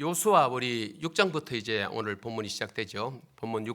요수아 우리 6장부터 이제 오늘 본문이 시작되죠. 본문이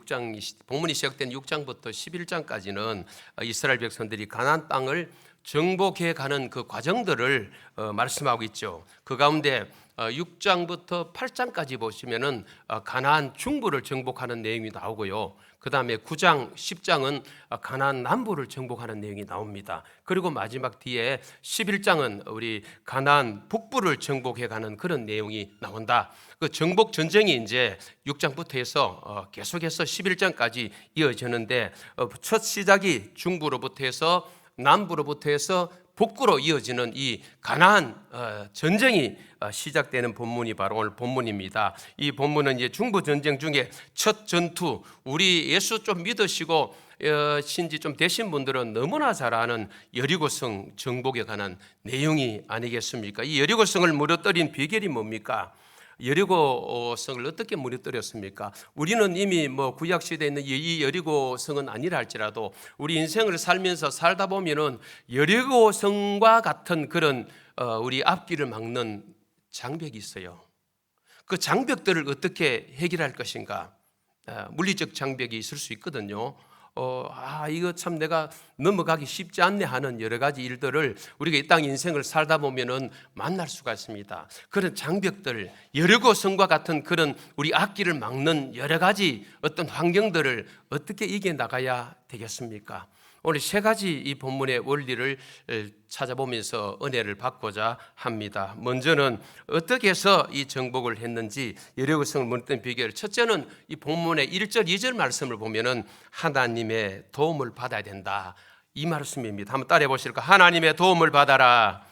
시작된 6장부터 11장까지는 이스라엘 백성들이 가나안 땅을 정복해 가는 그 과정들을 말씀하고 있죠. 그 가운데 6장부터 8장까지 보시면은 가나안 중부를 정복하는 내용이 나오고요. 그 다음에 9장, 10장은 가나안 남부를 정복하는 내용이 나옵니다. 그리고 마지막 뒤에 11장은 우리 가나안 북부를 정복해 가는 그런 내용이 나온다. 그 정복 전쟁이 이제 6장부터 해서 계속해서 11장까지 이어지는데 첫 시작이 중부로부터 해서 남부로부터 해서 북부로 이어지는 이 가나안 전쟁이 시작되는 본문이 바로 오늘 본문입니다. 이 본문은 이제 중부 전쟁 중에 첫 전투, 우리 예수 좀 믿으시고 신지 좀 되신 분들은 너무나 잘 아는 여리고성 정복에 관한 내용이 아니겠습니까? 이 여리고성을 무너뜨린 비결이 뭡니까? 여리고성을 어떻게 무너뜨렸습니까? 우리는 이미 구약 시대에 있는 이 여리고성은 아니라 할지라도 우리 인생을 살면서 살다 보면은 여리고성과 같은 그런 우리 앞길을 막는 장벽이 있어요. 그 장벽들을 어떻게 해결할 것인가? 물리적 장벽이 있을 수 있거든요. 이거 참 내가 넘어가기 쉽지 않네 하는 여러 가지 일들을 우리가 이 땅 인생을 살다 보면은 만날 수가 있습니다. 그런 장벽들, 여리고성과 같은 그런 우리 앞길을 막는 여러 가지 어떤 환경들을 어떻게 이겨나가야 되겠습니까? 오늘 세 가지 이 본문의 원리를 찾아보면서 은혜를 받고자 합니다. 먼저는 어떻게 해서 이 정복을 했는지 여리고성을 무너뜨린 비결. 첫째는 이 본문의 1절, 2절 말씀을 보면은 하나님의 도움을 받아야 된다. 이 말씀입니다. 한번 따라해 보실까? 하나님의 도움을 받아라.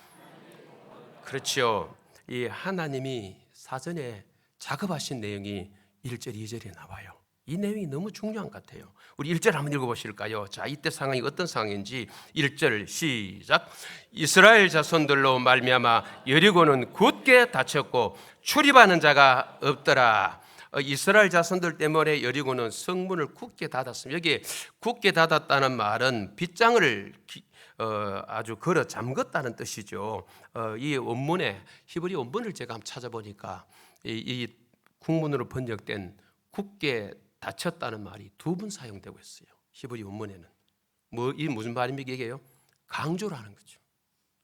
그렇죠. 이 하나님이 사전에 작업하신 내용이 1절, 2절에 나와요. 이 내용이 너무 중요한 것 같아요. 우리 1절 한번 읽어보실까요? 자, 이때 상황이 어떤 상황인지 1절 시작. 이스라엘 자손들로 말미암아 여리고는 굳게 닫혔고 출입하는 자가 없더라. 이스라엘 자손들 때문에 여리고는 성문을 굳게 닫았습니다. 여기 굳게 닫았다는 말은 빗장을 아주 걸어 잠갔다는 뜻이죠. 이 원문에 히브리 원문을 제가 한번 찾아보니까 이 국문으로 번역된 굳게 닫혔다는 말이 두 번 사용되고 있어요. 히브리 원문에는 이 무슨 말입니까? 이게요, 강조라는 거죠.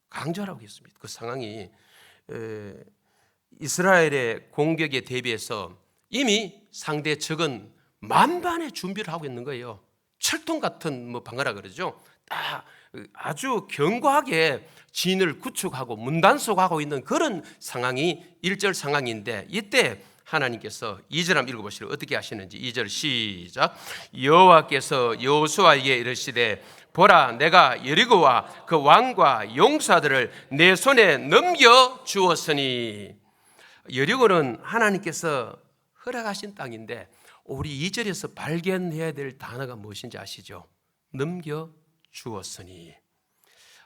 강조라고 했습니다. 그 상황이 이스라엘의 공격에 대비해서 이미 상대 적은 만반의 준비를 하고 있는 거예요. 철통 같은 방어라 그러죠. 딱 아주 견고하게 진을 구축하고 문단속하고 있는 그런 상황이 1절 상황인데, 이때 하나님께서 2절 한번 읽어보시죠. 어떻게 하시는지 2절 시작. 여호와께서 여호수아에게 이르시되 보라, 내가 여리고와 그 왕과 용사들을 내 손에 넘겨 주었으니. 여리고는 하나님께서 허락하신 땅인데 우리 2절에서 발견해야 될 단어가 무엇인지 아시죠? 넘겨 주었으니.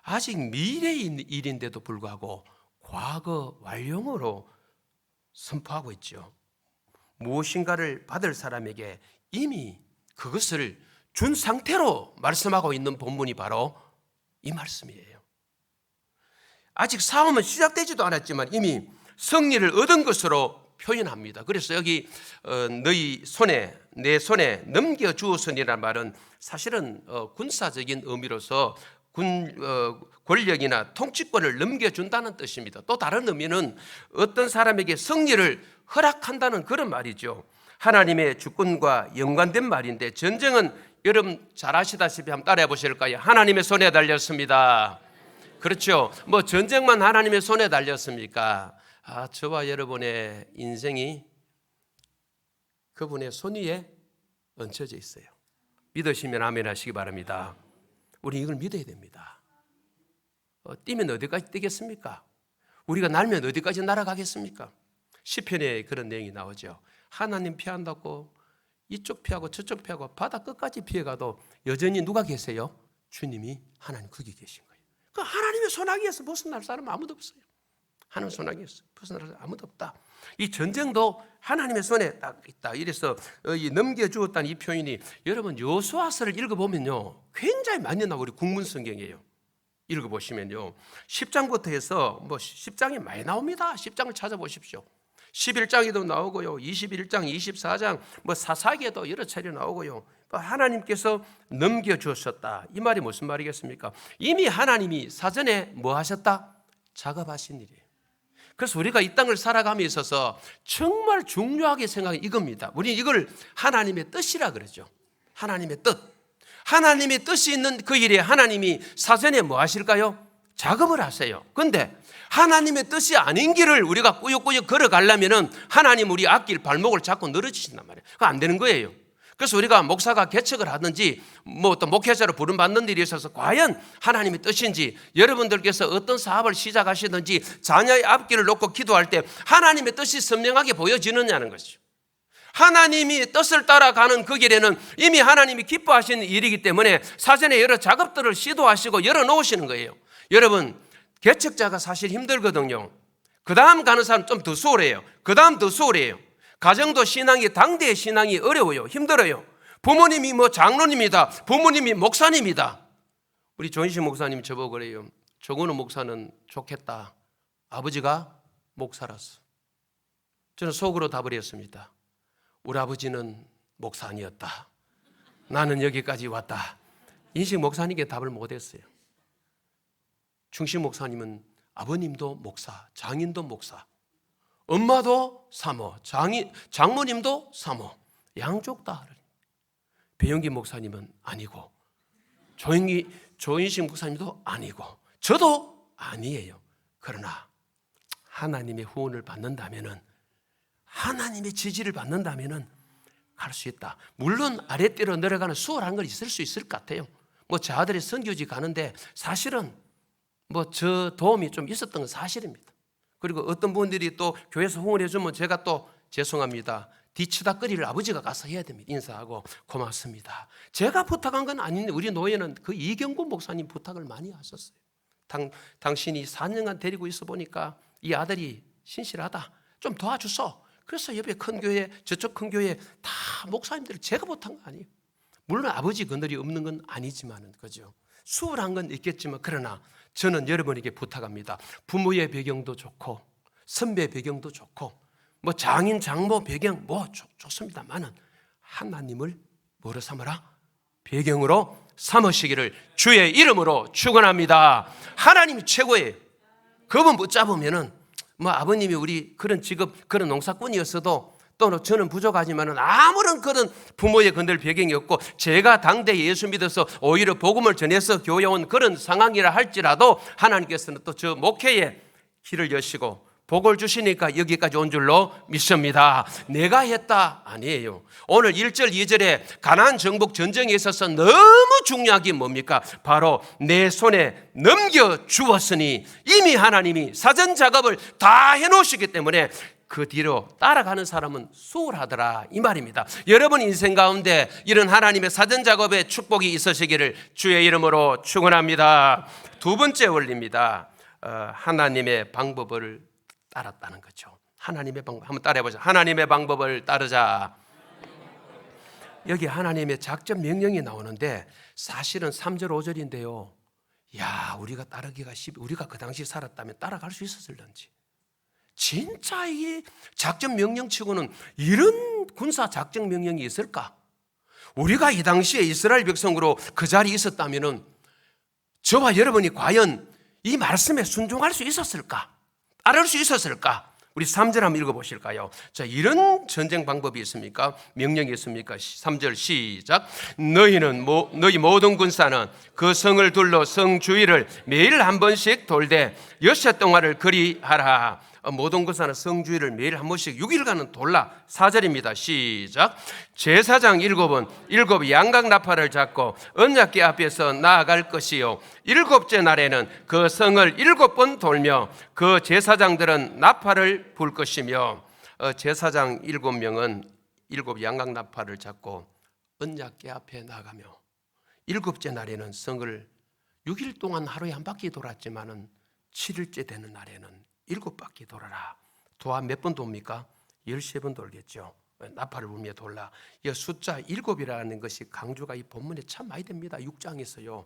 아직 미래의 일인데도 불구하고 과거 완료형으로 선포하고 있죠. 무엇인가를 받을 사람에게 이미 그것을 준 상태로 말씀하고 있는 본문이 바로 이 말씀이에요. 아직 싸움은 시작되지도 않았지만 이미 승리를 얻은 것으로 표현합니다. 그래서 여기 내 손에 넘겨주었으니라는 말은 사실은 군사적인 의미로서 권력이나 통치권을 넘겨준다는 뜻입니다. 또 다른 의미는 어떤 사람에게 승리를 허락한다는 그런 말이죠. 하나님의 주권과 연관된 말인데, 전쟁은 여러분 잘 아시다시피 한번 따라해 보실까요? 하나님의 손에 달렸습니다. 그렇죠. 전쟁만 하나님의 손에 달렸습니까? 저와 여러분의 인생이 그분의 손 위에 얹혀져 있어요. 믿으시면 아멘 하시기 바랍니다. 우리 이걸 믿어야 됩니다. 뛰면 어디까지 뛰겠습니까? 우리가 날면 어디까지 날아가겠습니까? 시편에 그런 내용이 나오죠. 하나님 피한다고 이쪽 피하고 저쪽 피하고 바다 끝까지 피해가도 여전히 누가 계세요? 주님이 하나님 거기 계신 거예요. 그 하나님의 손아귀에서 벗어날 사람은 아무도 없어요. 하나님 손아귀에서 벗어날 사람 아무도 없다. 이 전쟁도 하나님의 손에 딱 있다. 이래서 넘겨주었다는 이 표현이, 여러분 여호수아서를 읽어보면요, 굉장히 많이 나오고 우리 국문 성경이에요. 읽어보시면요, 10장부터 해서 10장이 많이 나옵니다. 10장을 찾아보십시오. 11장에도 나오고요. 21장, 24장 뭐 사사기에도 여러 차례 나오고요. 하나님께서 넘겨주셨다. 이 말이 무슨 말이겠습니까? 이미 하나님이 사전에 뭐 하셨다? 작업하신 일이에요. 그래서 우리가 이 땅을 살아감에 있어서 정말 중요하게 생각해 이겁니다. 우리 이걸 하나님의 뜻이라 그러죠. 하나님의 뜻. 하나님의 뜻이 있는 그 일에 하나님이 사전에 뭐 하실까요? 작업을 하세요. 그런데 하나님의 뜻이 아닌 길을 우리가 꾸역꾸역 걸어가려면 하나님 우리 앞길 발목을 잡고 늘어지신단 말이에요. 그거 안 되는 거예요. 그래서 우리가 목사가 개척을 하든지 뭐 또 목회자로 부름받는 일이 있어서 과연 하나님의 뜻인지, 여러분들께서 어떤 사업을 시작하시든지 자녀의 앞길을 놓고 기도할 때 하나님의 뜻이 선명하게 보여지느냐는 것이죠. 하나님이 뜻을 따라가는 그 길에는 이미 하나님이 기뻐하시는 일이기 때문에 사전에 여러 작업들을 시도하시고 열어놓으시는 거예요. 여러분, 개척자가 사실 힘들거든요. 그 다음 가는 사람 좀 더 수월해요. 그 다음 더 수월해요. 가정도 신앙이, 당대의 신앙이 어려워요. 힘들어요. 부모님이 뭐 장로님이다, 부모님이 목사님이다. 우리 조인식 목사님 저보고 그래요. 조근우 목사는 좋겠다. 아버지가 목사라서. 저는 속으로 답을 했습니다. 우리 아버지는 목사 아니었다. 나는 여기까지 왔다. 인식 목사님께 답을 못했어요. 충식 목사님은 아버님도 목사, 장인도 목사, 엄마도 사모, 장모님도 사모, 양쪽 다. 배영기 목사님은 아니고, 조인식 목사님도 아니고, 저도 아니에요. 그러나 하나님의 후원을 받는다면은, 하나님의 지지를 받는다면은 갈 수 있다. 물론 아랫대로 내려가는 수월한 건 있을 수 있을 것 같아요. 뭐 저 아들이 선교지 가는데 사실은 뭐 저 도움이 좀 있었던 건 사실입니다. 그리고 어떤 분들이 또 교회에서 후원해 주면 제가 또 죄송합니다. 뒤치다거리를 아버지가 가서 해야 됩니다. 인사하고 고맙습니다. 제가 부탁한 건 아닌데 우리 노예는 그 이경구 목사님 부탁을 많이 하셨어요. 당신이 4년간 데리고 있어 보니까 이 아들이 신실하다. 좀 도와주소. 그래서 옆에 큰 교회, 저쪽 큰 교회 다 목사님들을 제가 부탁한 거 아니에요. 물론 아버지 그늘이 없는 건 아니지만은, 그죠? 수월한 건 있겠지만, 그러나 저는 여러분에게 부탁합니다. 부모의 배경도 좋고, 선배 배경도 좋고, 뭐 장인, 장모 배경 뭐 좋습니다만은 하나님을 뭐로 삼으라? 배경으로 삼으시기를 주의 이름으로 축원합니다. 하나님이 최고예요. 그분 붙잡으면은 뭐 아버님이 우리 그런 직업, 그런 농사꾼이었어도 또 저는 부족하지만은 아무런 그런 부모의 건들 배경이 없고 제가 당대 예수 믿어서 오히려 복음을 전해서 교회 온 그런 상황이라 할지라도 하나님께서는 또 저 목회에 길을 여시고 복을 주시니까 여기까지 온 줄로 믿습니다. 내가 했다 아니에요. 오늘 1절 2절에 가나안 정복 전쟁에 있어서 너무 중요한 게 뭡니까? 바로 내 손에 넘겨주었으니 이미 하나님이 사전 작업을 다 해놓으시기 때문에 그 뒤로 따라가는 사람은 수월하더라 이 말입니다. 여러분 인생 가운데 이런 하나님의 사전 작업에 축복이 있으시기를 주의 이름으로 축원합니다. 두 번째 원리입니다. 하나님의 방법을 따랐다는 거죠. 하나님의 방법 한번 따라해보자. 하나님의 방법을 따르자. 여기 하나님의 작전 명령이 나오는데 사실은 3절 5절인데요. 야, 우리가 따르기가 우리가 그 당시 살았다면 따라갈 수 있었을런지. 진짜 이 작전 명령치고는 이런 군사 작전 명령이 있을까? 우리가 이 당시에 이스라엘 백성으로 그 자리에 있었다면은 저와 여러분이 과연 이 말씀에 순종할 수 있었을까? 따를 수 있었을까? 우리 3절 한번 읽어보실까요? 자, 이런 전쟁 방법이 있습니까? 명령이 있습니까? 3절 시작. 너희 모든 군사는 그 성을 둘러 성 주위를 매일 한 번씩 돌되 엿새 동안을 그리하라. 모든 군사는 성 주위를 매일 한 번씩 6일간은 돌라. 4절입니다. 시작. 제사장 7은 7 양각 나팔을 잡고 언약궤 앞에서 나아갈 것이요 7째 날에는 그 성을 7번 돌며 그 제사장들은 나팔을 불 것이며 제사장 7명은 7 양각 나팔을 잡고 언약궤 앞에 나가며 7째 날에는 성을 6일 동안 하루에 한 바퀴 돌았지만은 7일째 되는 날에는 7바퀴 돌아라. 도와 몇 번 돕니까? 13번 돌겠죠. 나팔을 불며 돌라. 이 숫자 7이라는 것이 강조가 이 본문에 참 많이 됩니다. 6장에서요.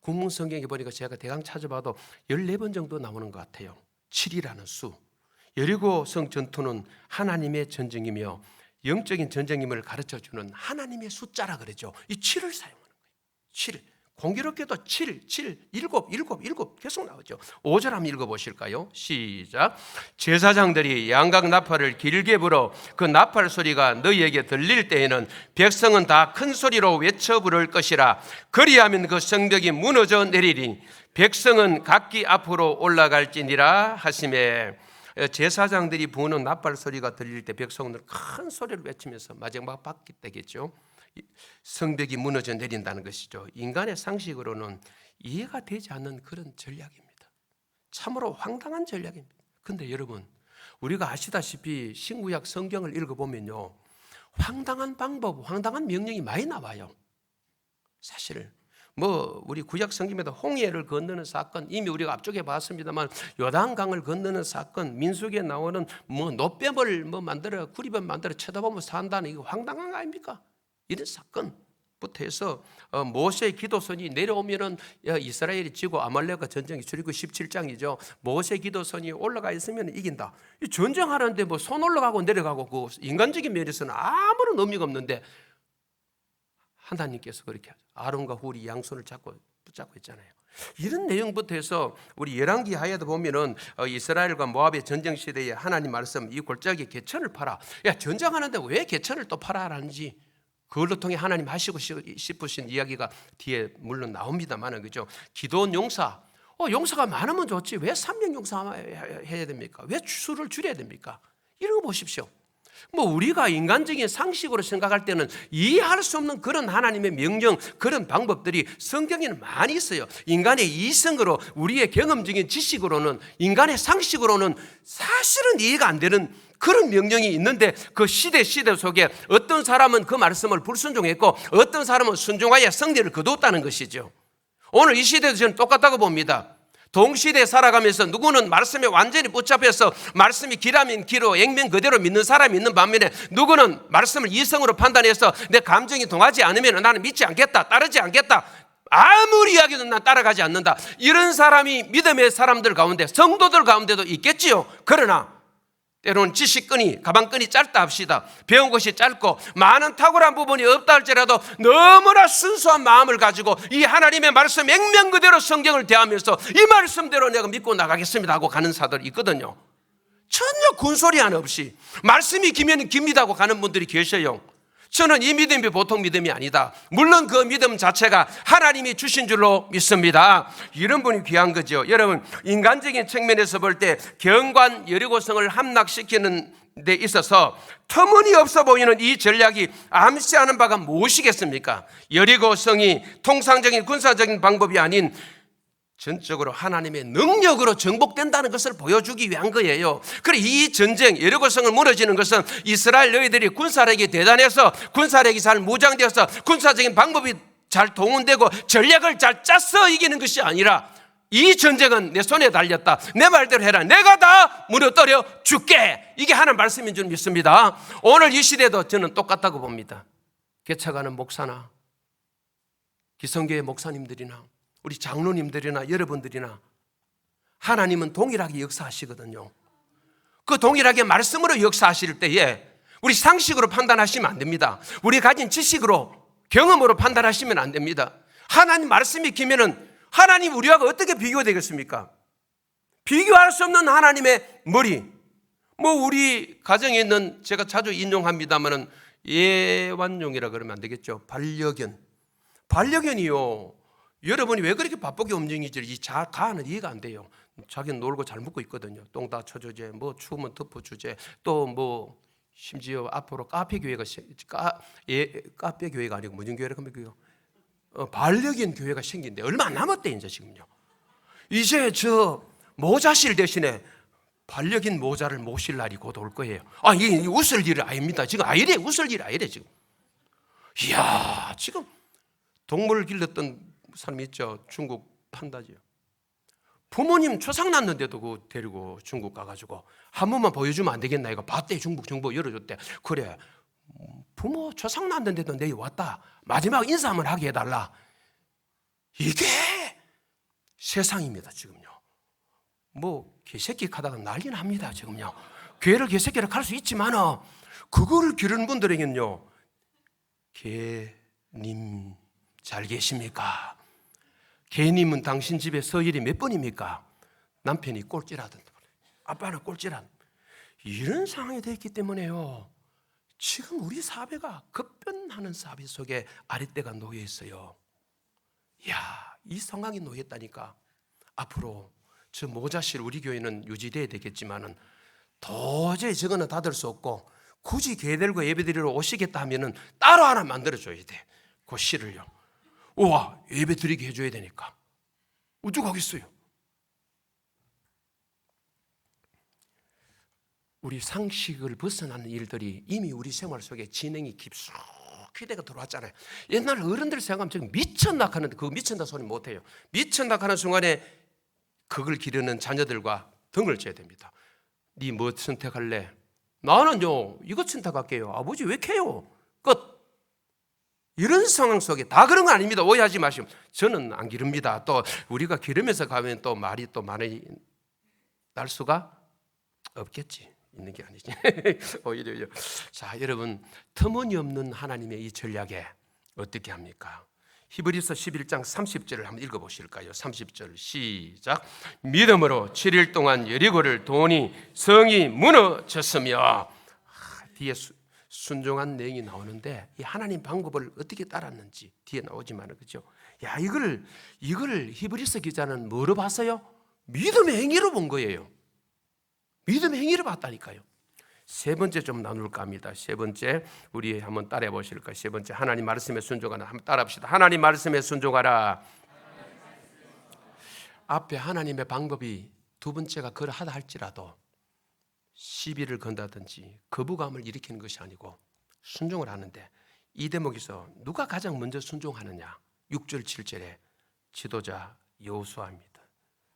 국문성경에 보니까 제가 대강 찾아봐도 14번 정도 나오는 것 같아요. 7이라는 수. 여리고성 전투는 하나님의 전쟁이며 영적인 전쟁임을 가르쳐주는 하나님의 숫자라 그러죠. 이 7을 사용하는 거예요. 7. 공교롭게도 7, 7, 7 계속 나오죠. 5절 한번 읽어보실까요? 시작. 제사장들이 양각 나팔을 길게 불어 그 나팔 소리가 너희에게 들릴 때에는 백성은 다 큰 소리로 외쳐 부를 것이라. 그리하면 그 성벽이 무너져 내리리. 백성은 각기 앞으로 올라갈지니라 하시매. 제사장들이 부는 나팔 소리가 들릴 때 백성들 큰 소리를 외치면서 마지막 바퀴 때겠죠. 성벽이 무너져 내린다는 것이죠. 인간의 상식으로는 이해가 되지 않는 그런 전략입니다. 참으로 황당한 전략입니다. 그런데 여러분, 우리가 아시다시피 신구약 성경을 읽어보면요, 황당한 방법, 황당한 명령이 많이 나와요. 사실 우리 구약 성경에도 홍해를 건너는 사건, 이미 우리가 앞쪽에 봤습니다만 요단강을 건너는 사건, 민수기에 나오는 노뱀을 만들어 구리뱀 만들어 쳐다보면 산다는 이거 황당한 거 아닙니까? 이런 사건부터 해서 모세의 기도선이 내려오면은 이스라엘이 지고 아말렉과 전쟁이 출애굽 17장이죠. 모세 기도선이 올라가 있으면 이긴다. 이 전쟁하는데 손 올라가고 내려가고 그 인간적인 면에서는 아무런 의미가 없는데 하나님께서 그렇게 아론과 훌이 양손을 붙잡고 있잖아요. 이런 내용부터 해서 우리 열왕기 하에도 보면은 이스라엘과 모압의 전쟁 시대에 하나님 말씀 이 골짜기에 개천을 팔아. 야, 전쟁하는데 왜 개천을 또 팔아라는지 그걸로 통해 하나님 하시고 싶으신 이야기가 뒤에 물론 나옵니다만, 그죠? 기도원 용사, 용사가 많으면 좋지 왜 3명 용사해야 됩니까? 왜 수를 줄여야 됩니까? 이런 거 보십시오. 우리가 인간적인 상식으로 생각할 때는 이해할 수 없는 그런 하나님의 명령, 그런 방법들이 성경에는 많이 있어요. 인간의 이성으로, 우리의 경험적인 지식으로는, 인간의 상식으로는 사실은 이해가 안 되는 그런 명령이 있는데 그 시대 속에 어떤 사람은 그 말씀을 불순종했고 어떤 사람은 순종하여 승리를 거두었다는 것이죠. 오늘 이 시대도 저는 똑같다고 봅니다. 동시대에 살아가면서 누구는 말씀에 완전히 붙잡혀서 말씀이 기라면 기로 액면 그대로 믿는 사람이 있는 반면에 누구는 말씀을 이성으로 판단해서 내 감정이 동하지 않으면 나는 믿지 않겠다, 따르지 않겠다, 아무리 이야기도 난 따라가지 않는다, 이런 사람이 믿음의 사람들 가운데, 성도들 가운데도 있겠지요. 그러나 때로는 지식끈이, 가방끈이 짧다 합시다. 배운 것이 짧고 많은 탁월한 부분이 없다 할지라도 너무나 순수한 마음을 가지고 이 하나님의 말씀 액면 그대로 성경을 대하면서 이 말씀대로 내가 믿고 나가겠습니다 하고 가는 사들이 있거든요. 전혀 군소리 하나 없이 말씀이 기면 깁니다 하고 가는 분들이 계셔요. 저는 이 믿음이 보통 믿음이 아니다. 물론 그 믿음 자체가 하나님이 주신 줄로 믿습니다. 이런 분이 귀한 거죠. 여러분, 인간적인 측면에서 볼 때 경관 여리고성을 함락시키는 데 있어서 터무니없어 보이는 이 전략이 암시하는 바가 무엇이겠습니까? 여리고성이 통상적인 군사적인 방법이 아닌 전적으로 하나님의 능력으로 정복된다는 것을 보여주기 위한 거예요. 그리고 이 전쟁, 여리고성을 무너지는 것은 이스라엘 너희들이 군사력이 대단해서, 군사력이 잘 무장되어서 군사적인 방법이 잘 동원되고 전략을 잘 짜서 이기는 것이 아니라 이 전쟁은 내 손에 달렸다, 내 말대로 해라, 내가 다 무너뜨려 줄게, 이게 하나님 말씀인 줄 믿습니다. 오늘 이 시대도 저는 똑같다고 봅니다. 개척하는 목사나 기성교회 목사님들이나 우리 장로님들이나 여러분들이나 하나님은 동일하게 역사하시거든요. 그 동일하게 말씀으로 역사하실 때에 우리 상식으로 판단하시면 안 됩니다. 우리 가진 지식으로, 경험으로 판단하시면 안 됩니다. 하나님 말씀이 기면은 하나님 우리와 어떻게 비교가 되겠습니까? 비교할 수 없는 하나님의 머리. 우리 가정에 있는, 제가 자주 인용합니다만은 예완용이라 그러면 안 되겠죠. 반려견이요. 여러분이 왜 그렇게 바쁘게 움직이지? 이 가는 이해가 안 돼요. 자기는 놀고 잘 먹고 있거든요. 똥 다 쳐주제, 추우면 덮어주제, 또 심지어 앞으로 카페 교회가 아니고 무슨 교회라 그러면 반려견 교회가 생긴데 얼마 안 남았대 이제 지금요. 이제 저 모자실 대신에 반려견 모자를 모실 날이 곧 올 거예요. 이게 웃을 일 아닙니다. 지금 아이래, 웃을 일 아니래 지금. 이야, 지금 동물을 길렀던 사람이 있죠. 중국 판다지요. 부모님 초상 났는데도 그 데리고 중국 가가지고 한 번만 보여주면 안 되겠나? 이거 봤대. 중국 정보 열어줬대. 그래, 부모 초상 났는데도 내일 왔다. 마지막 인사 한번 하게 해달라. 이게 세상입니다 지금요. 뭐 개새끼 하다가 난리 납니다. 지금요. 교회를 개새끼라 할 수 있지만 그거를 기르는 분들에게는요, 개님 잘 계십니까? 개님은 당신 집에 서일이 몇 번입니까? 남편이 꼴찌라든 아빠는 꼴찌라든 이런 상황이 되었기 때문에요, 지금 우리 사회가 급변하는 사회 속에 아랫대가 놓여 있어요. 이야, 이 상황이 놓였다니까 앞으로 저 모자실 우리 교회는 유지돼야 되겠지만은 도저히 저거는 닫을 수 없고 굳이 교회들과 예배드리러 오시겠다 하면은 따로 하나 만들어줘야 돼. 그 실을요. 우와, 예배드리게 해줘야 되니까 어쩌겠어요. 우리 상식을 벗어나는 일들이 이미 우리 생활 속에 진행이 깊숙이 되고 들어왔잖아요. 옛날 어른들 생각하면 지금 미쳤나 하는데 그 미쳤다 소리 못해요. 미쳤나 하는 순간에 그걸 기르는 자녀들과 등을 져야 됩니다. 네 뭐 선택할래? 나는요 이거 선택할게요. 아버지 왜 캐요? 끝. 이런 상황 속에 다 그런 건 아닙니다. 오해하지 마시고. 저는 안 기릅니다. 또 우리가 기르면서 가면 또 말이 또 많이 날 수가 없겠지. 있는 게 아니지. 오히려. 자, 여러분, 터무니없는 하나님의 이 전략에 어떻게 합니까? 히브리서 11장 30절을 한번 읽어보실까요? 30절 시작. 믿음으로 7일 동안 여리고를 도니 성이 무너졌으며. 뒤에 순종한 내용이 나오는데 이 하나님 방법을 어떻게 따랐는지 뒤에 나오지만, 그죠? 야, 이걸 히브리서 기자는 뭐로 봤어요? 믿음의 행위로 본 거예요. 믿음의 행위를 봤다니까요. 세 번째 좀 나눌까 합니다. 세 번째 우리 한번 따라해 보실까요? 세 번째, 하나님 말씀에 순종하라. 한번 따라합시다. 하나님 말씀에 순종하라. 앞에 하나님의 방법이 두 번째가 그러하다 할지라도 시비를 건다든지 거부감을 일으키는 것이 아니고 순종을 하는데, 이 대목에서 누가 가장 먼저 순종하느냐? 6절 7절에 지도자 여호수아입니다.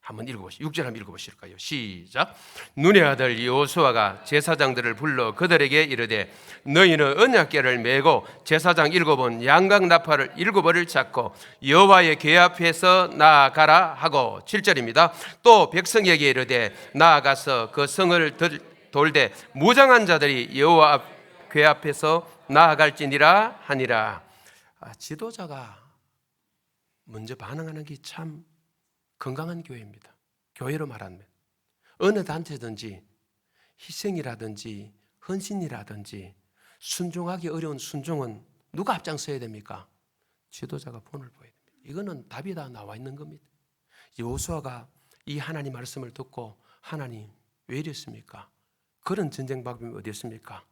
한번 읽어보시죠. 6절 한번 읽어보실까요? 시작. 눈의 아들 여호수아가 제사장들을 불러 그들에게 이르되 너희는 언약궤를 메고 제사장 7은 양각 나팔을 7벌을 잡고 여호와의 궤 앞에서 나아가라 하고, 7절입니다. 또 백성에게 이르되 나아가서 그 성을 돌되 무장한 자들이 여호와 궤 앞에서 나아갈지니라 하니라. 지도자가 먼저 반응하는 게 참 건강한 교회입니다. 교회로 말하면 어느 단체든지 희생이라든지 헌신이라든지 순종하기 어려운 순종은 누가 앞장서야 됩니까? 지도자가 본을 보여야 됩니다. 이거는 답이 다 나와 있는 겁니다. 여호수아가 이 하나님 말씀을 듣고 하나님 왜 이랬습니까? 그런 전쟁 방법이 어디였습니까?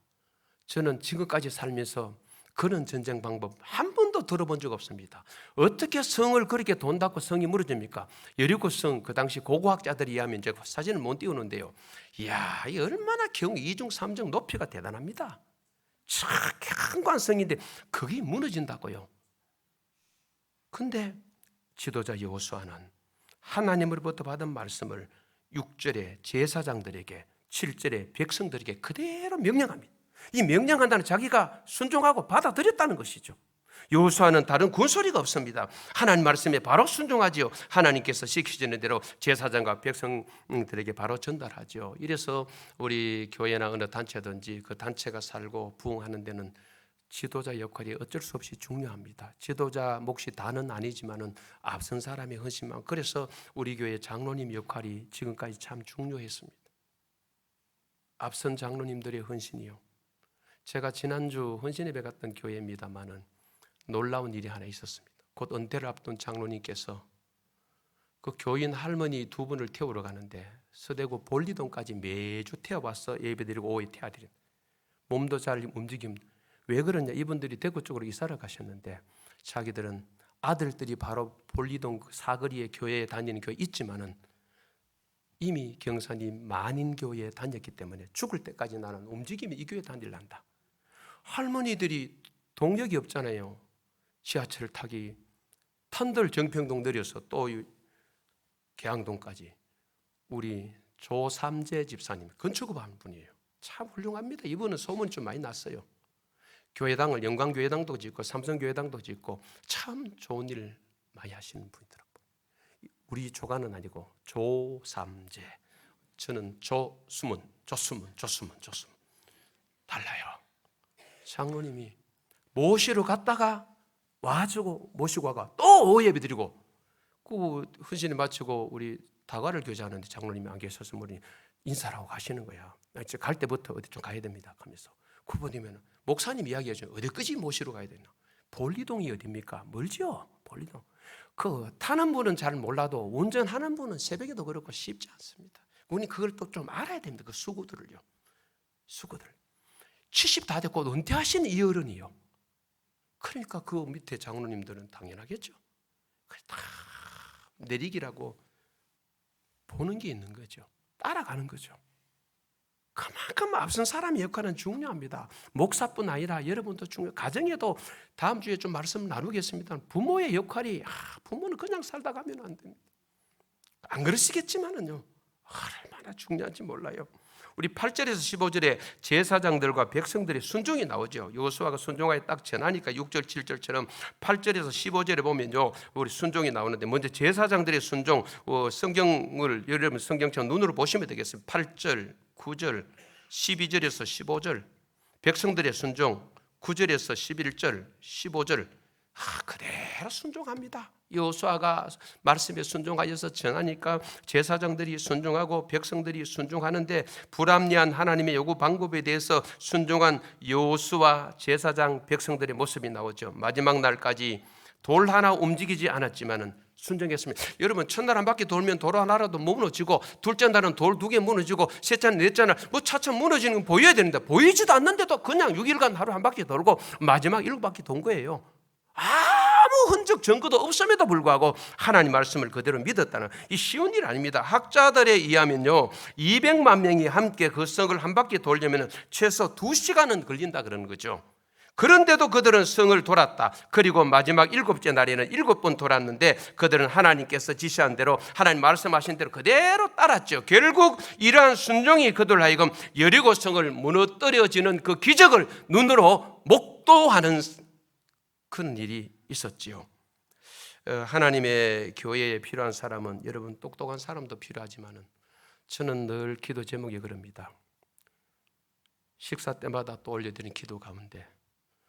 저는 지금까지 살면서 그런 전쟁 방법 한 번도 들어본 적 없습니다. 어떻게 성을 그렇게 돈 닫고 성이 무너집니까? 여리고 성, 그 당시 고고학자들이 의하면 이제 사진을 못 띄우는데요. 이야, 이 얼마나 경 2중 3중 높이가 대단합니다. 참 견고한 성인데 그게 무너진다고요. 근데 지도자 여호수아는 하나님으로부터 받은 말씀을 6절에 제사장들에게 7절에 백성들에게 그대로 명령합니다. 이 명령한다는 자기가 순종하고 받아들였다는 것이죠. 여호수아는 다른 군소리가 없습니다. 하나님 말씀에 바로 순종하지요. 하나님께서 시키시는 대로 제사장과 백성들에게 바로 전달하죠. 이래서 우리 교회나 어느 단체든지 그 단체가 살고 부흥하는 데는 지도자 역할이 어쩔 수 없이 중요합니다. 지도자 몫이 다는 아니지만은 앞선 사람의 헌신만. 그래서 우리 교회 장로님 역할이 지금까지 참 중요했습니다. 앞선 장로님들의 헌신이요. 제가 지난주 헌신예배 갔던 교회입니다만은 놀라운 일이 하나 있었습니다. 곧 은퇴를 앞둔 장로님께서 그 교인 할머니 2분을 태우러 가는데 서대구 볼리동까지 매주 태워와서 예배드리고 오후에 태워드린, 몸도 잘 움직임. 왜 그러냐? 이분들이 대구 쪽으로 이사를 가셨는데 자기들은 아들들이 바로 볼리동 사거리에 교회에 다니는 교회 있지만은 이미 경선이 만인교회에 다녔기 때문에 죽을 때까지 나는 움직임이 이 교회 다닐란다. 할머니들이 동력이 없잖아요. 지하철 타기, 탄들 정평동 내려서 또 계양동까지. 우리 조삼재 집사님 건축업하는 분이에요. 참 훌륭합니다. 이분은 소문이 좀 많이 났어요. 교회당을 영광교회당도 짓고 삼성교회당도 짓고 참 좋은 일 많이 하시는 분이더라고요. 우리 조가는 아니고 조삼재. 저는 조수문. 달라요. 장로님이 모시러 갔다가 와주고 모시고 와가 또 예배 드리고 그 헌신을 마치고 우리 다과를 교제하는데 장로님이 안 계셔서 머리 인사를 하고 가시는 거야. 갈 때부터 어디 좀 가야 됩니다 하면서 그분이면 목사님 이야기하죠. 어디까지 모시러 가야 되나? 볼리동이 어디입니까? 멀죠. 볼리동. 그 타는 분은 잘 몰라도 운전하는 분은 새벽에도 그렇고 쉽지 않습니다. 우리 그걸 또 좀 알아야 됩니다. 그 수구들을요. 수구들 70 다 됐고 은퇴하신 이 어른이요. 그러니까 그 밑에 장로님들은 당연하겠죠. 다 내리기라고 보는 게 있는 거죠. 따라가는 거죠. 그만큼 앞선 사람의 역할은 중요합니다. 목사뿐 아니라 여러분도 중요해요. 가정에도 다음 주에 좀 말씀 나누겠습니다. 부모의 역할이 부모는 그냥 살다 가면 안 됩니다. 안 그러시겠지만은요. 얼마나 중요한지 몰라요. 우리 8절에서 15절에 제사장들과 백성들의 순종이 나오죠. 여호수아가 순종하에 딱 전하니까 6절 7절처럼 8절에서 15절에 보면요 우리 순종이 나오는데 먼저 제사장들의 순종 성경을 여러분 성경처럼 눈으로 보시면 되겠습니다. 8절 9절 12절에서 15절 백성들의 순종 9절에서 11절 15절 그대로 순종합니다. 여호수아가 말씀에 순종하여서 전하니까 제사장들이 순종하고 백성들이 순종하는데 불합리한 하나님의 요구 방법에 대해서 순종한 여호수아 제사장 백성들의 모습이 나오죠. 마지막 날까지 돌 하나 움직이지 않았지만은 순종했습니다. 여러분 첫날 한 바퀴 돌면 돌 하나라도 무너지고 둘째 날은 돌 2개 무너지고 셋째 날 넷째 날 차츰 무너지는 건 보여야 되는데 보이지도 않는데도 그냥 6일간 하루 한 바퀴 돌고 마지막 7바퀴 돈 거예요. 아무 흔적 증거도 없음에도 불구하고 하나님 말씀을 그대로 믿었다는 이 쉬운 일 아닙니다. 학자들에 의하면요 200만 명이 함께 그 성을 한 바퀴 돌려면 최소 2시간은 걸린다 그러는 거죠. 그런데도 그들은 성을 돌았다. 그리고 마지막 7째 날에는 7번 돌았는데 그들은 하나님께서 지시한 대로 하나님 말씀하신 대로 그대로 따랐죠. 결국 이러한 순종이 그들 하여금 여리고 성을 무너뜨려지는 그 기적을 눈으로 목도하는 큰 일이 있었지요. 하나님의 교회에 필요한 사람은 여러분 똑똑한 사람도 필요하지만은 저는 늘 기도 제목이 그럽니다. 식사 때마다 또 올려드리는 기도 가운데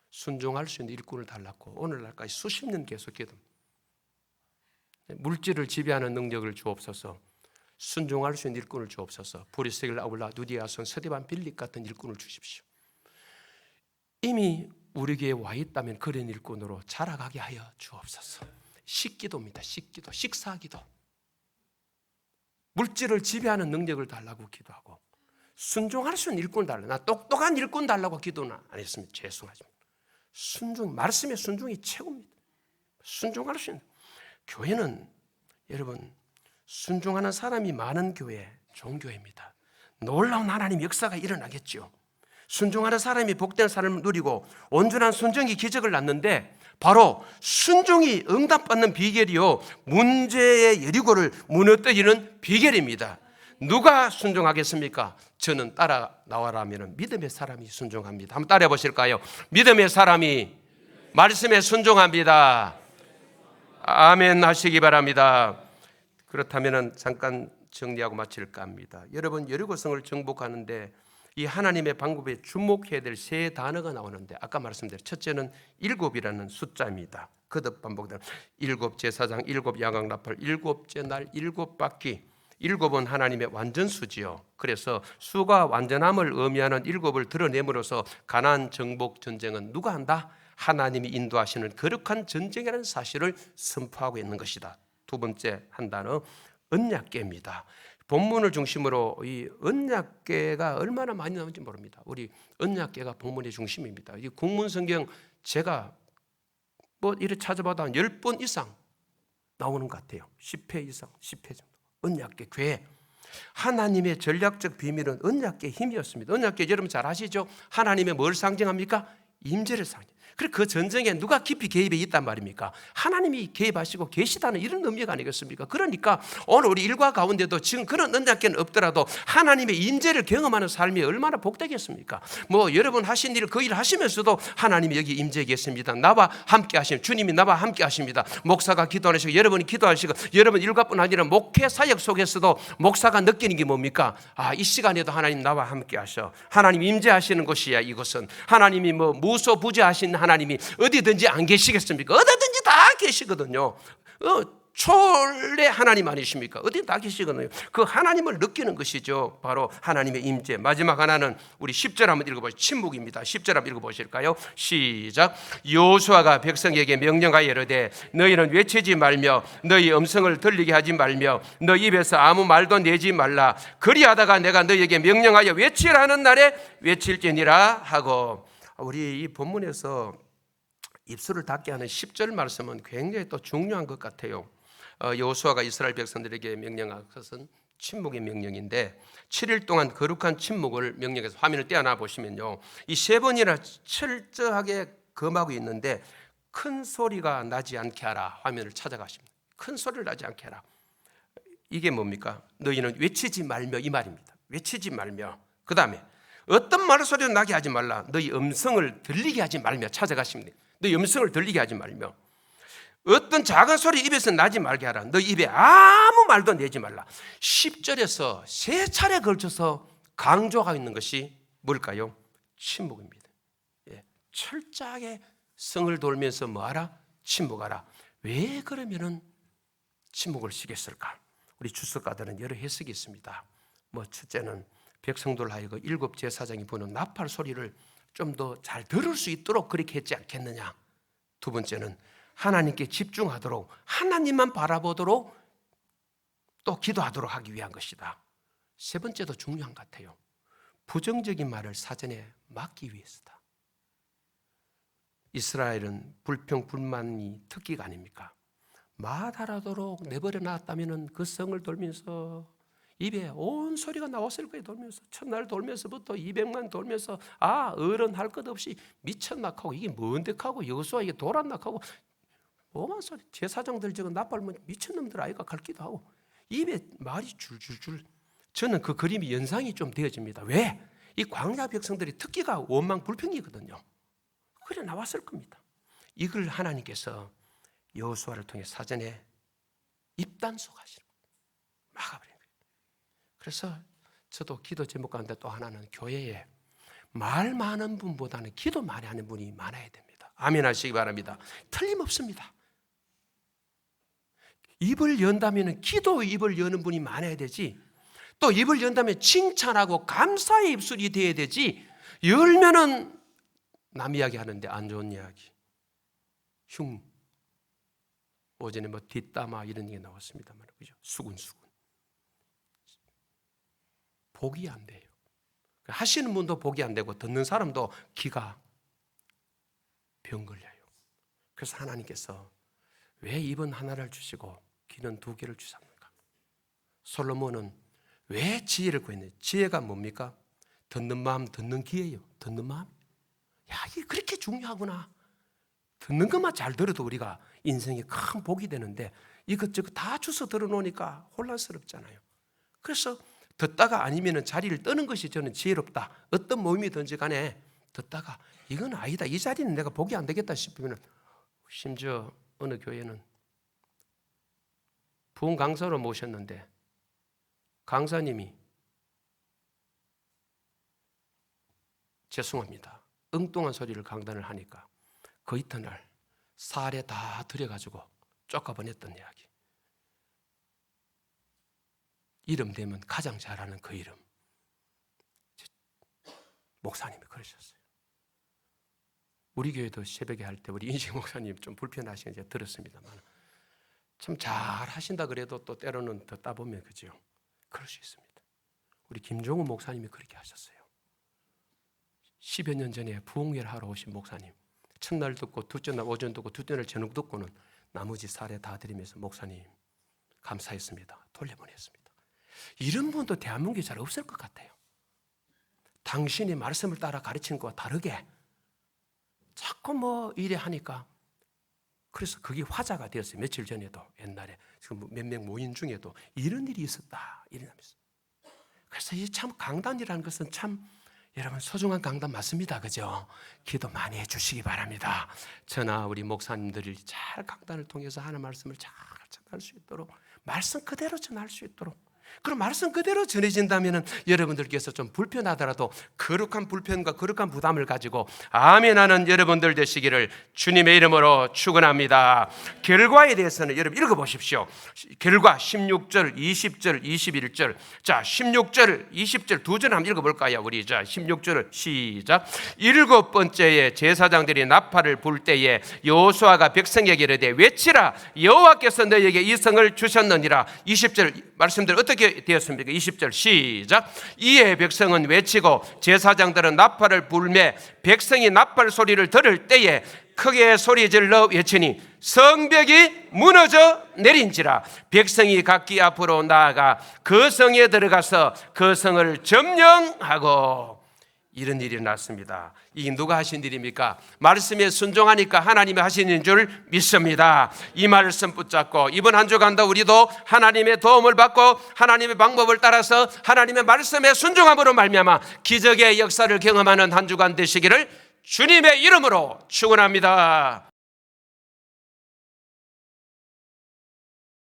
순종할 수 있는 일꾼을 달라고 오늘날까지 수십 년 계속 기도합니다. 물질을 지배하는 능력을 주옵소서. 순종할 수 있는 일꾼을 주옵소서. 브리스겔 아울라 누디아손 스데반 빌립 같은 일꾼을 주십시오. 이미 우리 교회에 와 있다면 그런 일꾼으로 자라가게 하여 주옵소서. 식기도입니다. 식기도, 식사기도. 물질을 지배하는 능력을 달라고 기도하고 순종할 수 있는 일꾼을 달라고. 나 똑똑한 일꾼 달라고 기도는 안 했습니다. 죄송하지만 순종, 말씀의 순종이 최고입니다. 순종할 수 있는 교회는 여러분 순종하는 사람이 많은 교회, 좋은 교회입니다. 놀라운 하나님 역사가 일어나겠죠. 순종하는 사람이 복된 삶을 누리고 온전한 순종이 기적을 낳는데 바로 순종이 응답받는 비결이요 문제의 여리고를 무너뜨리는 비결입니다. 누가 순종하겠습니까? 저는 따라 나와라면 믿음의 사람이 순종합니다. 한번 따라해 보실까요? 믿음의 사람이 말씀에 순종합니다. 아멘 하시기 바랍니다. 그렇다면 잠깐 정리하고 마칠까 합니다. 여러분 여리고성을 정복하는데 이 하나님의 방법에 주목해야 될 세 단어가 나오는데 아까 말씀드린 첫째는 7이라는 숫자입니다. 거듭 반복되는 7 제사장, 7 야광 나팔, 7째 날 7바퀴. 7은 하나님의 완전수지요. 그래서 수가 완전함을 의미하는 7을 드러냄으로써 가나안 정복 전쟁은 누가 한다? 하나님이 인도하시는 거룩한 전쟁이라는 사실을 선포하고 있는 것이다. 두 번째 한 단어 언약궤입니다. 본문을 중심으로 이 언약궤가 얼마나 많이 나오는지 모릅니다. 우리 언약궤가 본문의 중심입니다. 이 국문성경 제가 이렇게 찾아봐도 한 10번 이상 나오는 것 같아요. 10회 이상, 10회 정도. 언약궤, 궤. 하나님의 전략적 비밀은 언약궤의 힘이었습니다. 언약궤 여러분 잘 아시죠? 하나님의 뭘 상징합니까? 임재를 상징. 그래 그 전쟁에 누가 깊이 개입해 있단 말입니까? 하나님이 개입하시고 계시다는 이런 의미가 아니겠습니까? 그러니까 오늘 우리 일과 가운데도 지금 그런 언약계는 없더라도 하나님의 임재를 경험하는 삶이 얼마나 복되겠습니까? 뭐 여러분 하신 일 그 일 하시면서도 하나님이 여기 임재해 계십니다. 나와 함께 하십니다. 주님이 나와 함께 하십니다. 목사가 기도하시고 여러분이 기도하시고 여러분 일과뿐 아니라 목회 사역 속에서도 목사가 느끼는 게 뭡니까? 이 시간에도 하나님 나와 함께 하셔. 하나님 임재하시는 곳이야. 이곳은 하나님이 뭐 무소부재하신 하나님이 어디든지 안 계시겠습니까? 어디든지 다 계시거든요. 초래 하나님 아니십니까? 어디 다 계시거든요. 그 하나님을 느끼는 것이죠. 바로 하나님의 임재. 마지막 하나는 우리 10절 한번 읽어보시죠. 침묵입니다. 10절 한번 읽어보실까요? 시작. 여호수아가 백성에게 명령하여 이르되 너희는 외치지 말며 너희 음성을 들리게 하지 말며 너희 입에서 아무 말도 내지 말라. 그리하다가 내가 너희에게 명령하여 외치라는 날에 외칠지니라 하고. 우리 이 본문에서 입술을 닫게 하는 10절 말씀은 굉장히 또 중요한 것 같아요. 여호수아가 이스라엘 백성들에게 명령한 것은 침묵의 명령인데 7일 동안 거룩한 침묵을 명령해서 화면을 떼어놔 보시면요, 이 세 번이나 철저하게 금하고 있는데 큰 소리가 나지 않게 하라. 화면을 찾아가십니다. 큰 소리를 나지 않게 하라. 이게 뭡니까? 너희는 외치지 말며 이 말입니다. 외치지 말며. 그 다음에 어떤 말소리도 나게 하지 말라. 너희 음성을 들리게 하지 말며 찾아가십니다. 너희 음성을 들리게 하지 말며 어떤 작은 소리 입에서 나지 말게 하라. 너희 입에 아무 말도 내지 말라. 10절에서 세 차례 걸쳐서 강조하고 있는 것이 뭘까요? 침묵입니다. 철저하게 성을 돌면서 뭐하라? 침묵하라. 왜 그러면은 침묵을 시켰을까? 우리 주석가들은 여러 해석이 있습니다. 첫째는 백성들 하여금 7 제사장이 부는 나팔 소리를 좀 더 잘 들을 수 있도록 그렇게 했지 않겠느냐. 두 번째는 하나님께 집중하도록, 하나님만 바라보도록 또 기도하도록 하기 위한 것이다. 세 번째도 중요한 것 같아요. 부정적인 말을 사전에 막기 위해서다. 이스라엘은 불평, 불만이 특기가 아닙니까? 말하라도록 내버려 놨다면 그 성을 돌면서 입에 온 소리가 나왔을 거예요. 돌면서 첫날 돌면서부터 200만 돌면서 어른 할 것 없이 미쳤나하고 이게 뭔데 하고 여호수아 이게 돌았나하고 오만 소리. 제사장들 저거 나팔면 미친놈들 아이가 갈기도 하고 입에 말이 줄줄줄. 저는 그 그림이 연상이 좀 되어집니다. 왜? 이 광야 백성들이 특기가 원망 불평이거든요. 그래 나왔을 겁니다. 이걸 하나님께서 여호수아를 통해 사전에 입단속하시는 거예요. 막아버린 거예요. 그래서 저도 기도 제목 가운데 또 하나는 교회에 말 많은 분보다는 기도 많이 하는 분이 많아야 됩니다. 아멘 하시기 바랍니다. 틀림없습니다. 입을 연다면 기도 입을 여는 분이 많아야 되지, 또 입을 연다면 칭찬하고 감사의 입술이 돼야 되지, 열면은 남 이야기 하는데 안 좋은 이야기, 오전에 뒷담화 이런 게 나왔습니다만, 그죠? 수군수군. 복이 안 돼요. 하시는 분도 복이 안 되고 듣는 사람도 기가 병 걸려요. 그래서 하나님께서 왜 입은 하나를 주시고 귀는 2개를 주셨는가? 솔로몬은 왜 지혜를 구했느냐? 지혜가 뭡니까? 듣는 마음, 듣는 귀예요. 듣는 마음. 이게 그렇게 중요하구나. 듣는 것만 잘 들어도 우리가 인생에 큰 복이 되는데 이것저것 다 주워 들어놓으니까 혼란스럽잖아요. 그래서 듣다가 아니면 자리를 떠는 것이 저는 지혜롭다. 어떤 모임이든지 간에 듣다가 이건 아니다, 이 자리는 내가 복이 안 되겠다 싶으면, 심지어 어느 교회는 부흥 강사로 모셨는데 강사님이 죄송합니다, 엉뚱한 소리를 강단을 하니까 그 이튿날 사례 다 들여가지고 쫓아보냈던 이야기. 이름 되면 가장 잘하는 그 이름. 목사님이 그러셨어요. 우리 교회도 새벽에 할 때 우리 인식 목사님 좀 불편하시는 제가 들었습니다만 참 잘하신다 그래도 또 때로는 듣다 보면 그죠? 그럴 수 있습니다. 우리 김종우 목사님이 그렇게 하셨어요. 10여 년 전에 부흥회를 하러 오신 목사님, 첫날 듣고 둘째 날 오전 듣고 둘째 날 저녁 듣고는 나머지 사례 다 드리면서 목사님 감사했습니다, 돌려보냈습니다. 이런 분도 대한민국에 잘 없을 것 같아요. 당신이 말씀을 따라 가르치는 것과 다르게 자꾸 뭐 이래 하니까 그래서 그게 화제가 되었어요. 며칠 전에도 옛날에 몇 명 모인 중에도 이런 일이 있었다 이러면서. 그래서 이 참 강단이라는 것은 참 여러분 소중한 강단 맞습니다, 그죠? 기도 많이 해주시기 바랍니다. 저나 우리 목사님들이 잘 강단을 통해서 하는 말씀을 잘 전할 수 있도록 말씀 그대로 전할 수 있도록. 그럼 말씀 그대로 전해진다면 여러분들께서 좀 불편하더라도 거룩한 불편과 거룩한 부담을 가지고 아멘하는 여러분들 되시기를 주님의 이름으로 축원합니다. 결과에 대해서는 여러분 읽어보십시오. 결과 16절, 20절, 21절. 자, 16절, 20절 두 절 한번 읽어볼까요? 우리 자 16절 시작. 일곱 번째에 제사장들이 나팔을 불 때에 여호수아가 백성에게 이르되 외치라 여호와께서 너희에게 이 성을 주셨느니라. 20절 말씀대로 어떻게 되었습니까? 20절 시작. 이에 백성은 외치고 제사장들은 나팔을 불매 백성이 나팔 소리를 들을 때에 크게 소리질러 외치니 성벽이 무너져 내린지라. 백성이 각기 앞으로 나아가 그 성에 들어가서 그 성을 점령하고. 이런 일이 났습니다. 이게 누가 하신 일입니까? 말씀에 순종하니까 하나님이 하시는 줄 믿습니다. 이 말씀 붙잡고 이번 한 주간도 우리도 하나님의 도움을 받고 하나님의 방법을 따라서 하나님의 말씀에 순종함으로 말미암아 기적의 역사를 경험하는 한 주간 되시기를 주님의 이름으로 축원합니다.